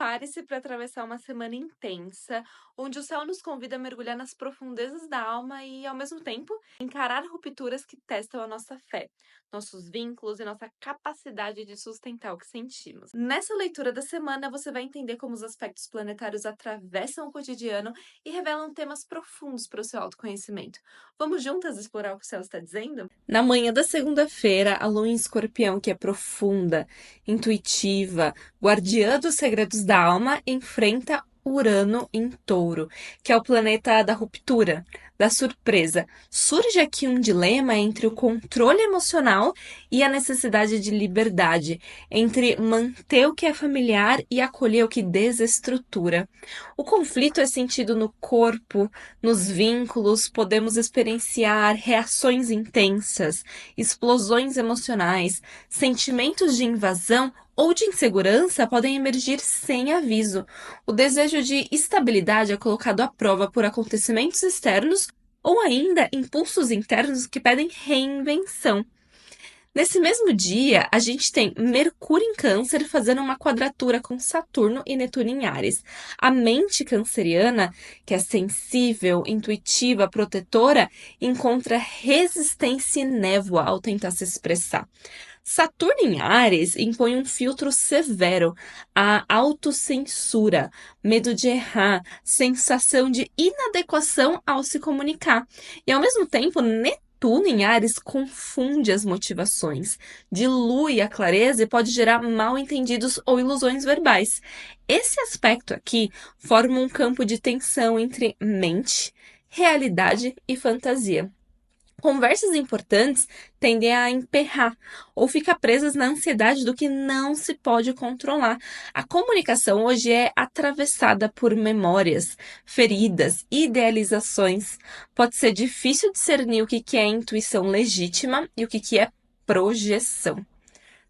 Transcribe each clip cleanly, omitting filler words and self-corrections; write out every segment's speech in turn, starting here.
Prepare-se para atravessar uma semana intensa, onde o céu nos convida a mergulhar nas profundezas da alma e, ao mesmo tempo, encarar rupturas que testam a nossa fé, nossos vínculos e nossa capacidade de sustentar o que sentimos. Nessa leitura da semana, você vai entender como os aspectos planetários atravessam o cotidiano e revelam temas profundos para o seu autoconhecimento. Vamos juntas explorar o que o céu está dizendo? Na manhã da segunda-feira, a lua em Escorpião, que é profunda, intuitiva, guardiã dos segredos da alma, enfrenta Urano em Touro, que é o planeta da ruptura, da surpresa. Surge aqui um dilema entre o controle emocional e a necessidade de liberdade, entre manter o que é familiar e acolher o que desestrutura. O conflito é sentido no corpo, nos vínculos, podemos experienciar reações intensas, explosões emocionais, sentimentos de invasão ou de insegurança podem emergir sem aviso. O desejo de estabilidade é colocado à prova por acontecimentos externos ou ainda impulsos internos que pedem reinvenção. Nesse mesmo dia, a gente tem Mercúrio em Câncer fazendo uma quadratura com Saturno e Netuno em Áries. A mente canceriana, que é sensível, intuitiva, protetora, encontra resistência e névoa ao tentar se expressar. Saturno em Áries impõe um filtro severo, a autocensura, medo de errar, sensação de inadequação ao se comunicar. E ao mesmo tempo, Netuno em Áries confunde as motivações, dilui a clareza e pode gerar mal-entendidos ou ilusões verbais. Esse aspecto aqui forma um campo de tensão entre mente, realidade e fantasia. Conversas importantes tendem a emperrar ou ficar presas na ansiedade do que não se pode controlar. A comunicação hoje é atravessada por memórias, feridas, idealizações. Pode ser difícil discernir o que é intuição legítima e o que é projeção.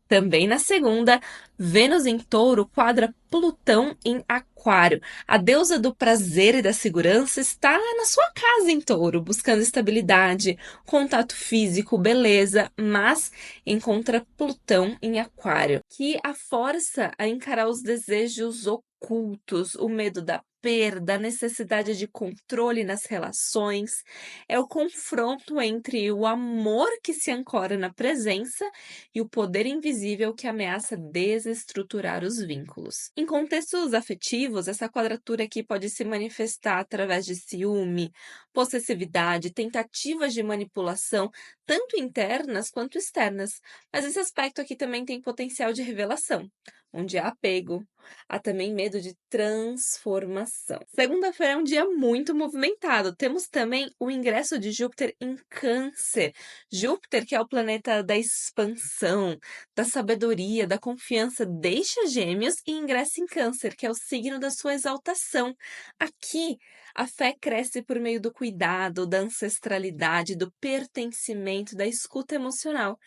Também na segunda, Vênus em Touro quadra Plutão em Aquário. A deusa do prazer e da segurança está na sua casa em Touro, buscando estabilidade, contato físico, beleza, mas encontra Plutão em Aquário, que a força a encarar os desejos ocultos, o medo da perda, a necessidade de controle nas relações. É o confronto entre o amor que se ancora na presença e o poder invisível que ameaça desestruturar os vínculos. Em contextos afetivos, essa quadratura aqui pode se manifestar através de ciúme, possessividade, tentativas de manipulação, tanto internas quanto externas. Mas esse aspecto aqui também tem potencial de revelação, onde há apego, há também medo de transformação. Segunda-feira é um dia muito movimentado. Temos também o ingresso de Júpiter em Câncer. Júpiter, que é o planeta da expansão, da sabedoria, da confiança, deixa Gêmeos e ingressa em Câncer, que é o signo da sua exaltação. Aqui, a fé cresce por meio do cuidado, da ancestralidade, do pertencimento, da escuta emocional.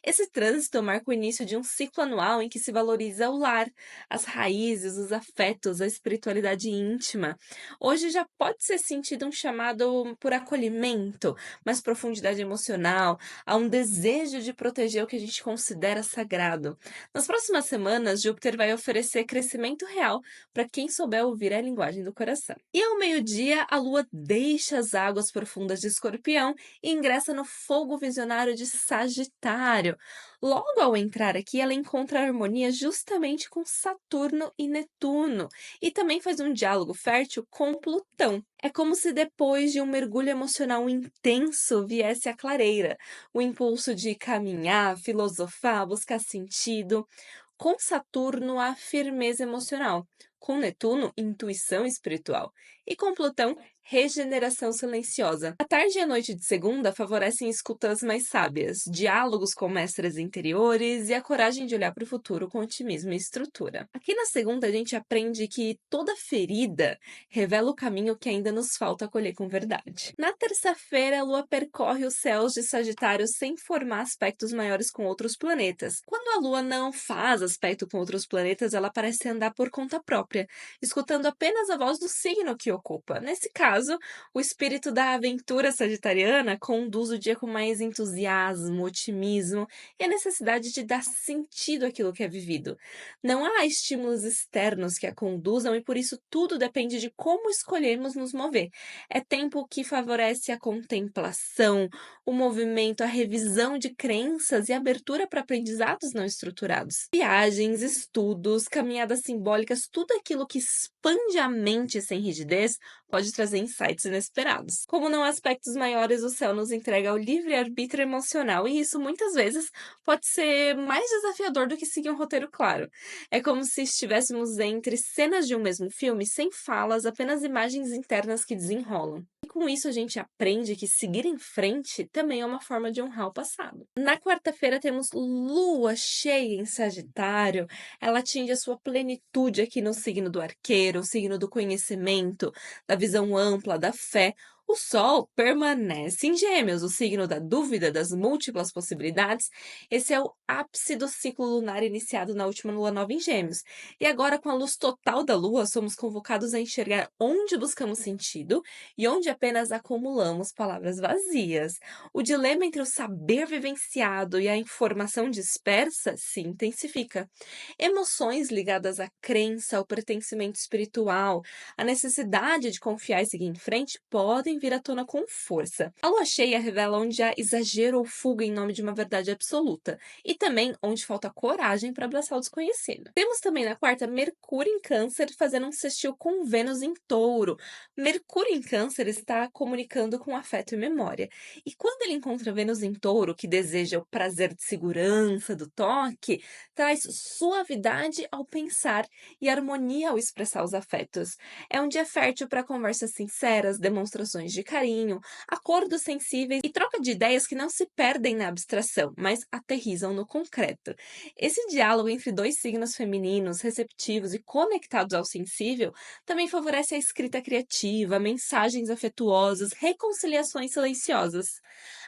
Esse trânsito marca o início de um ciclo anual em que se valoriza o lar, as raízes, os afetos, a espiritualidade íntima. Hoje já pode ser sentido um chamado por acolhimento, mais profundidade emocional, há um desejo de proteger o que a gente considera sagrado. Nas próximas semanas, Júpiter vai oferecer crescimento real para quem souber ouvir a linguagem do coração. E ao meio-dia, a Lua deixa as águas profundas de Escorpião e ingressa no fogo visionário de Sagitário. Logo ao entrar aqui, ela encontra harmonia justamente com Saturno e Netuno, e também faz um diálogo fértil com Plutão. É como se depois de um mergulho emocional intenso viesse a clareira, o impulso de caminhar, filosofar, buscar sentido. Com Saturno, a firmeza emocional. Com Netuno, intuição espiritual. E com Plutão, regeneração silenciosa. A tarde e a noite de segunda favorecem escutas mais sábias, diálogos com mestres interiores e a coragem de olhar para o futuro com otimismo e estrutura. Aqui na segunda, a gente aprende que toda ferida revela o caminho que ainda nos falta colher com verdade. Na terça-feira, a Lua percorre os céus de Sagitário sem formar aspectos maiores com outros planetas. Quando a Lua não faz aspecto com outros planetas, ela parece andar por conta própria, escutando apenas a voz do signo que ocupa. Nesse caso, caso, o espírito da aventura sagitariana conduz o dia com mais entusiasmo, otimismo e a necessidade de dar sentido àquilo que é vivido. Não há estímulos externos que a conduzam e por isso tudo depende de como escolhemos nos mover. É tempo que favorece a contemplação, o movimento, a revisão de crenças e abertura para aprendizados não estruturados. Viagens, estudos, caminhadas simbólicas, tudo aquilo que expande a mente sem rigidez pode trazer insights inesperados. Como não há aspectos maiores, o céu nos entrega o livre-arbítrio emocional e isso muitas vezes pode ser mais desafiador do que seguir um roteiro claro. É como se estivéssemos entre cenas de um mesmo filme, sem falas, apenas imagens internas que desenrolam. E com isso a gente aprende que seguir em frente também é uma forma de honrar o passado. Na quarta-feira temos lua cheia em Sagitário. Ela atinge a sua plenitude aqui no signo do Arqueiro, o signo do conhecimento, da visão ampla, da fé. O Sol permanece em Gêmeos, o signo da dúvida, das múltiplas possibilidades. Esse é o ápice do ciclo lunar iniciado na última lua nova em Gêmeos. E agora, com a luz total da Lua, somos convocados a enxergar onde buscamos sentido e onde apenas acumulamos palavras vazias. O dilema entre o saber vivenciado e a informação dispersa se intensifica. Emoções ligadas à crença, ao pertencimento espiritual, a necessidade de confiar e seguir em frente podem vir à tona com força. A lua cheia revela onde há exagero ou fuga em nome de uma verdade absoluta, e também onde falta coragem para abraçar o desconhecido. Temos também na quarta Mercúrio em Câncer fazendo um sextil com Vênus em Touro. Mercúrio em Câncer está comunicando com afeto e memória, e quando ele encontra Vênus em Touro, que deseja o prazer de segurança, do toque, traz suavidade ao pensar e harmonia ao expressar os afetos. É um dia fértil para conversas sinceras, demonstrações de carinho, acordos sensíveis e troca de ideias que não se perdem na abstração, mas aterrissam no concreto. Esse diálogo entre dois signos femininos, receptivos e conectados ao sensível, também favorece a escrita criativa, mensagens afetuosas, reconciliações silenciosas.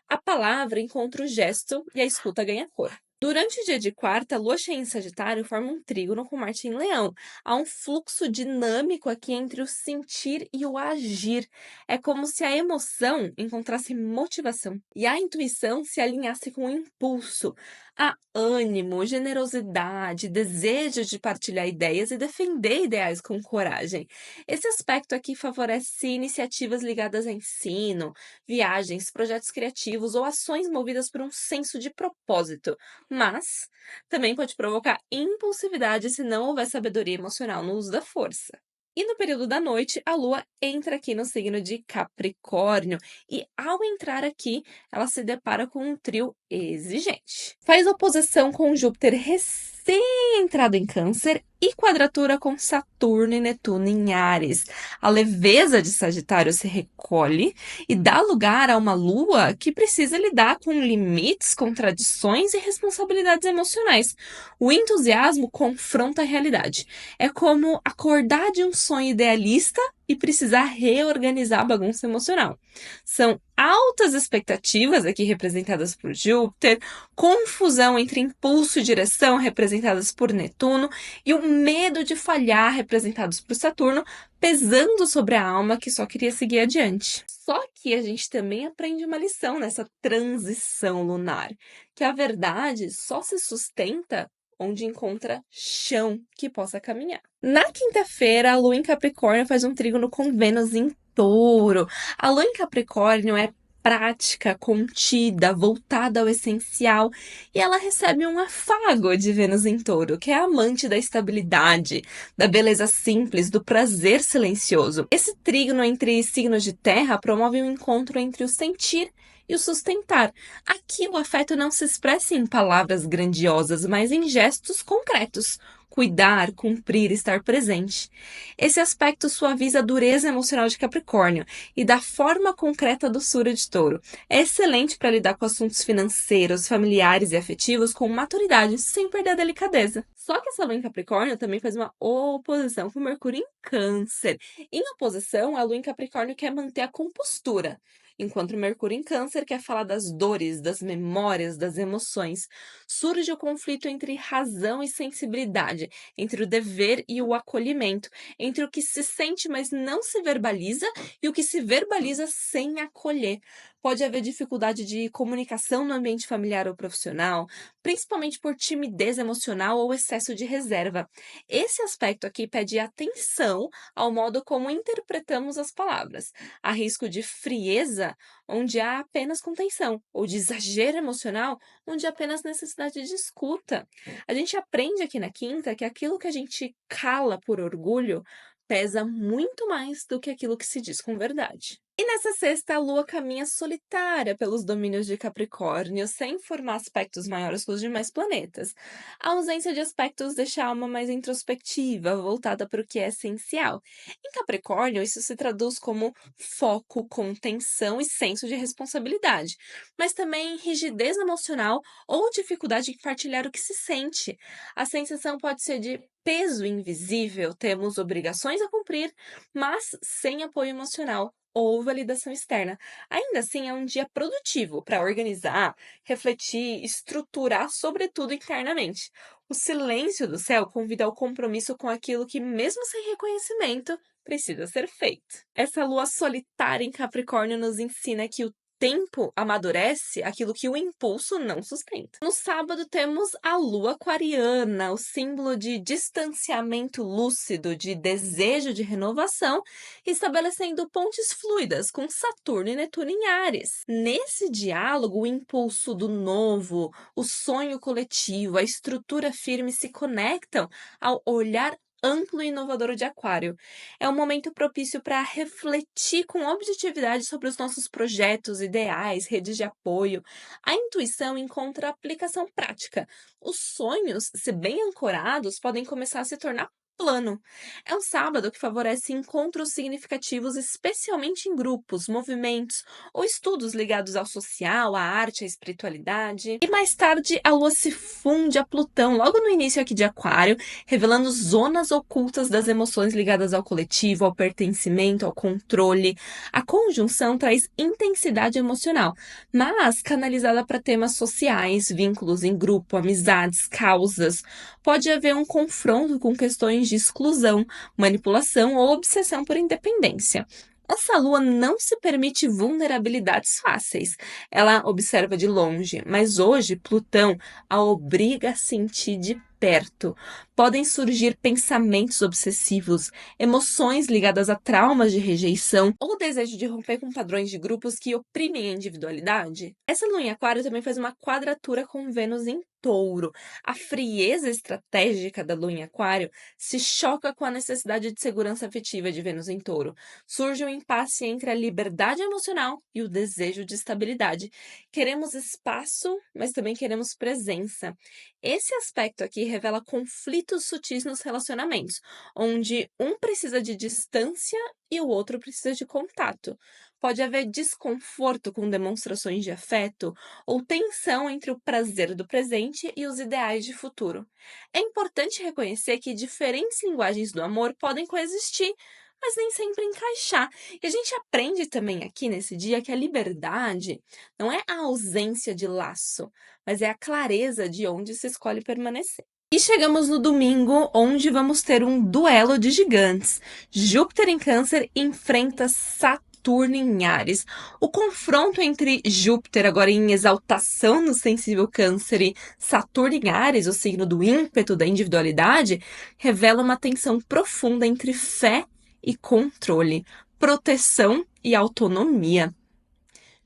A palavra encontra o gesto e a escuta ganha cor. Durante o dia de quarta, a lua cheia em Sagitário forma um trígono com Marte em Leão. Há um fluxo dinâmico aqui entre o sentir e o agir. É como se a emoção encontrasse motivação e a intuição se alinhasse com o impulso. Há ânimo, generosidade, desejo de partilhar ideias e defender ideais com coragem. Esse aspecto aqui favorece iniciativas ligadas a ensino, viagens, projetos criativos ou ações movidas por um senso de propósito, mas também pode provocar impulsividade se não houver sabedoria emocional no uso da força. E no período da noite, a Lua entra aqui no signo de Capricórnio e, ao entrar aqui, ela se depara com um trio exigente. Faz oposição com Júpiter recém-entrado em Câncer e quadratura com Saturno e Netuno em Áries. A leveza de Sagitário se recolhe e dá lugar a uma lua que precisa lidar com limites, contradições e responsabilidades emocionais. O entusiasmo confronta a realidade. É como acordar de um sonho idealista e precisar reorganizar a bagunça emocional. São altas expectativas, aqui representadas por Júpiter, confusão entre impulso e direção, representadas por Netuno, e o medo de falhar, representados por Saturno, pesando sobre a alma que só queria seguir adiante. Só que a gente também aprende uma lição nessa transição lunar, que a verdade só se sustenta onde encontra chão que possa caminhar. Na quinta-feira, a Lua em Capricórnio faz um trígono com Vênus em Touro. A Lua em Capricórnio é prática, contida, voltada ao essencial, e ela recebe um afago de Vênus em Touro, que é a amante da estabilidade, da beleza simples, do prazer silencioso. Esse trígono entre signos de terra promove um encontro entre o sentir e o sustentar. Aqui o afeto não se expressa em palavras grandiosas, mas em gestos concretos. Cuidar, cumprir, estar presente. Esse aspecto suaviza a dureza emocional de Capricórnio e dá forma concreta à doçura de Touro. É excelente para lidar com assuntos financeiros, familiares e afetivos com maturidade, sem perder a delicadeza. Só que essa lua em Capricórnio também faz uma oposição com Mercúrio em Câncer. Em oposição, a lua em Capricórnio quer manter a compostura. enquanto Mercúrio em Câncer quer falar das dores, das memórias, das emoções. Surge o conflito entre razão e sensibilidade, entre o dever e o acolhimento, entre o que se sente, mas não se verbaliza, e o que se verbaliza sem acolher. Pode haver dificuldade de comunicação no ambiente familiar ou profissional, principalmente por timidez emocional ou excesso de reserva. Esse aspecto aqui pede atenção ao modo como interpretamos as palavras. Há risco de frieza, onde há apenas contenção, ou de exagero emocional, onde há apenas necessidade de escuta. A gente aprende aqui na quinta que aquilo que a gente cala por orgulho pesa muito mais do que aquilo que se diz com verdade. E nessa sexta, a Lua caminha solitária pelos domínios de Capricórnio, sem formar aspectos maiores com os demais planetas. A ausência de aspectos deixa a alma mais introspectiva, voltada para o que é essencial. Em Capricórnio, isso se traduz como foco, contenção e senso de responsabilidade, mas também rigidez emocional ou dificuldade em partilhar o que se sente. A sensação pode ser de peso invisível, temos obrigações a cumprir, mas sem apoio emocional ou validação externa. Ainda assim, é um dia produtivo para organizar, refletir, estruturar, sobretudo internamente. O silêncio do céu convida ao compromisso com aquilo que, mesmo sem reconhecimento, precisa ser feito. Essa lua solitária em Capricórnio nos ensina que o tempo amadurece aquilo que o impulso não sustenta. No sábado temos a lua aquariana, o símbolo de distanciamento lúcido, de desejo de renovação, estabelecendo pontes fluidas com Saturno e Netuno em Áries. Nesse diálogo, o impulso do novo, o sonho coletivo, a estrutura firme se conectam ao olhar amplo e inovador de Aquário. É um momento propício para refletir com objetividade sobre os nossos projetos, ideais, redes de apoio. A intuição encontra aplicação prática. Os sonhos, se bem ancorados, podem começar a se tornar plano. É um sábado que favorece encontros significativos, especialmente em grupos, movimentos ou estudos ligados ao social, à arte, à espiritualidade. E mais tarde, a Lua se funde a Plutão, logo no início aqui de Aquário, revelando zonas ocultas das emoções ligadas ao coletivo, ao pertencimento, ao controle. A conjunção traz intensidade emocional, mas canalizada para temas sociais, vínculos em grupo, amizades, causas. Pode haver um confronto com questões de exclusão, manipulação ou obsessão por independência. Essa lua não se permite vulnerabilidades fáceis. Ela observa de longe, mas hoje Plutão a obriga a sentir de perto. Podem surgir pensamentos obsessivos, emoções ligadas a traumas de rejeição ou desejo de romper com padrões de grupos que oprimem a individualidade. Essa lua em Aquário também faz uma quadratura com Vênus em Touro. A frieza estratégica da lua em Aquário se choca com a necessidade de segurança afetiva de Vênus em Touro. Surge um impasse entre a liberdade emocional e o desejo de estabilidade. Queremos espaço, mas também queremos presença. Esse aspecto aqui revela conflitos sutis nos relacionamentos, onde um precisa de distância e o outro precisa de contato. Pode haver desconforto com demonstrações de afeto ou tensão entre o prazer do presente e os ideais de futuro. É importante reconhecer que diferentes linguagens do amor podem coexistir, mas nem sempre encaixar. E a gente aprende também aqui nesse dia que a liberdade não é a ausência de laço, mas é a clareza de onde se escolhe permanecer. E chegamos no domingo, onde vamos ter um duelo de gigantes. Júpiter em Câncer enfrenta Saturno em Áries. O confronto entre Júpiter, agora em exaltação no sensível Câncer, e Saturno em Áries, o signo do ímpeto, da individualidade, revela uma tensão profunda entre fé e controle, proteção e autonomia.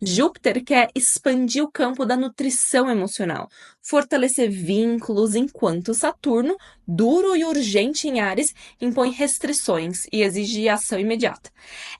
Júpiter quer expandir o campo da nutrição emocional, fortalecer vínculos, enquanto Saturno, duro e urgente em Áries, impõe restrições e exige ação imediata.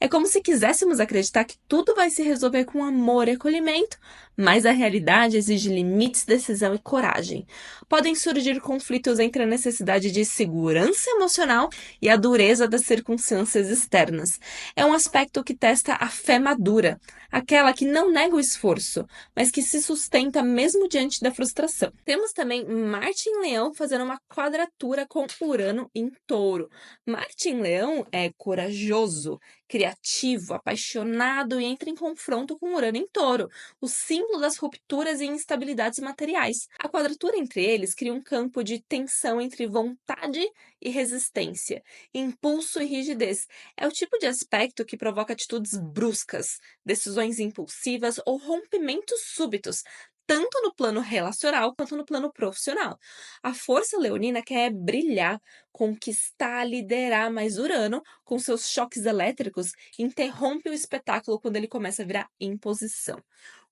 É como se quiséssemos acreditar que tudo vai se resolver com amor e acolhimento, mas a realidade exige limites, decisão e coragem. Podem surgir conflitos entre a necessidade de segurança emocional e a dureza das circunstâncias externas. É um aspecto que testa a fé madura, aquela que não nega o esforço, mas que se sustenta mesmo diante da frustração. estação. Temos também Marte em Leão fazendo uma quadratura com Urano em Touro. Marte em Leão é corajoso, criativo, apaixonado e entra em confronto com Urano em Touro, o símbolo das rupturas e instabilidades materiais. A quadratura entre eles cria um campo de tensão entre vontade e resistência, impulso e rigidez. É o tipo de aspecto que provoca atitudes bruscas, decisões impulsivas ou rompimentos súbitos, tanto no plano relacional quanto no plano profissional. A força leonina quer brilhar, conquistar, liderar, mas Urano, com seus choques elétricos, interrompe o espetáculo quando ele começa a virar imposição.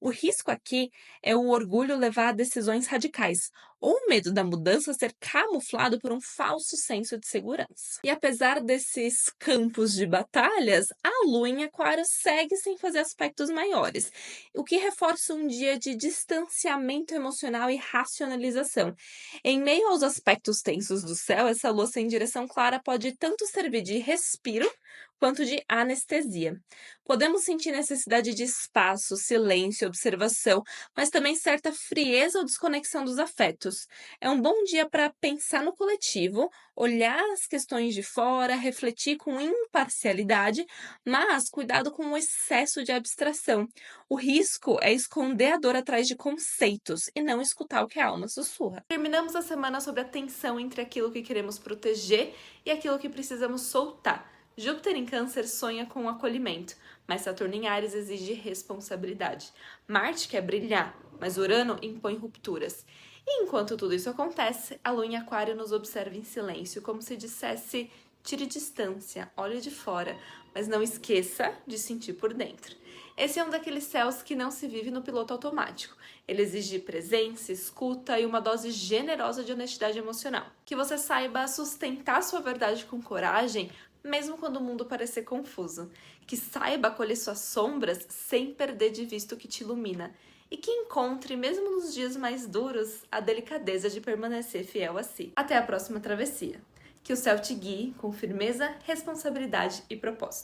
O risco aqui é o orgulho levar a decisões radicais, ou o medo da mudança ser camuflado por um falso senso de segurança. E apesar desses campos de batalhas, a Lua em Aquário segue sem fazer aspectos maiores, o que reforça um dia de distanciamento emocional e racionalização. Em meio aos aspectos tensos do céu, essa lua sem direção clara pode tanto servir de respiro quanto de anestesia. Podemos sentir necessidade de espaço, silêncio, observação, mas também certa frieza ou desconexão dos afetos. É um bom dia para pensar no coletivo, olhar as questões de fora, refletir com imparcialidade, mas cuidado com o excesso de abstração. O risco é esconder a dor atrás de conceitos e não escutar o que a alma sussurra. Terminamos a semana sobre a tensão entre aquilo que queremos proteger e aquilo que precisamos soltar. Júpiter em Câncer sonha com o acolhimento, mas Saturno em Áries exige responsabilidade. Marte quer brilhar, mas Urano impõe rupturas. E enquanto tudo isso acontece, a Lua em Aquário nos observa em silêncio, como se dissesse: tire distância, olhe de fora, mas não esqueça de sentir por dentro. Esse é um daqueles céus que não se vive no piloto automático. Ele exige presença, escuta e uma dose generosa de honestidade emocional. Que você saiba sustentar sua verdade com coragem, mesmo quando o mundo parecer confuso. Que saiba acolher suas sombras sem perder de vista o que te ilumina. E que encontre, mesmo nos dias mais duros, a delicadeza de permanecer fiel a si. Até a próxima travessia. Que o céu te guie com firmeza, responsabilidade e propósito.